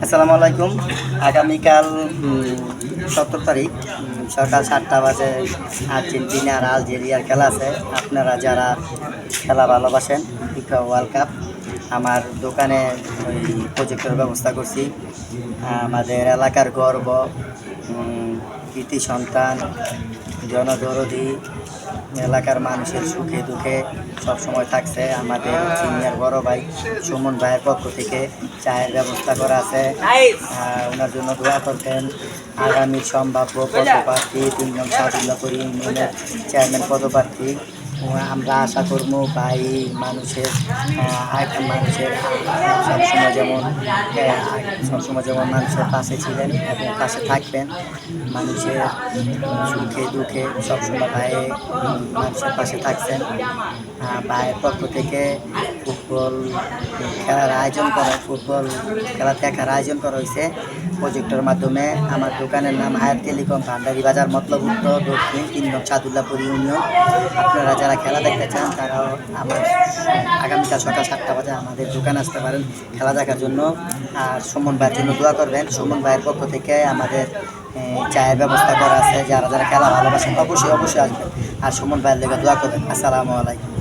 আসসালামু আলাইকুম। আগামীকাল 17 তারিখ সকাল 7টা বাজে আর্জেন্টিনা আর আলজেরিয়ার খেলা আছে। আপনারা যারা খেলা ভালোবাসেন, ফিফা ওয়ার্ল্ড কাপ, আমার দোকানে ওই প্রজেক্টের ব্যবস্থা করছি। আমাদের এলাকার গর্ব, কৃতি সন্তান, জনদরদি, এলাকার মানুষের সুখে দুঃখে সবসময় থাকছে। আমাদের সিনিয়র বড় ভাই সুমন ভাইয়ের পক্ষ থেকে চায়ের ব্যবস্থা করা আছে। ওনার জন্য দোয়া করতেন। আগামী সম্ভাব্য পদপ্রার্থী 3 নং সাদুল্লাপুর ইউনিয়নের চেয়ারম্যান পদপ্রার্থী। আমরা আশা করব ভাই মানুষের সবসময় যেমন মানুষের পাশে ছিলেন এবং পাশে থাকবেন। মানুষের সুখে দুঃখে সবসময় মানুষের পাশে থাকছেন। ভাইয়ের পক্ষ থেকে ফুটবল খেলার আয়োজন করা হয়েছে প্রজেক্টের মাধ্যমে। আমার দোকানের নাম হায়াত টেলিকম, ভান্ডারি বাজার, মতলব উত্তর, দক্ষিণ 3 নং সাদুল্লাপুর ইউনিয়ন। আপনারা যারা খেলা দেখতে চান তারাও আমার আগামীকাল সকাল 7টা বাজে আমাদের দোকানে আসতে পারেন খেলা দেখার জন্য। আর সুমন ভাইয়ের জন্য দোয়া করবেন। সুমন ভাইয়ের পক্ষ থেকে আমাদের চায়ের ব্যবস্থা করা আছে। যারা যারা খেলা ভালোবাসেন অবশ্যই আসবেন আর সুমন ভাইয়ের লেগে দোয়া করবেন। আসসালামু আলাইকুম।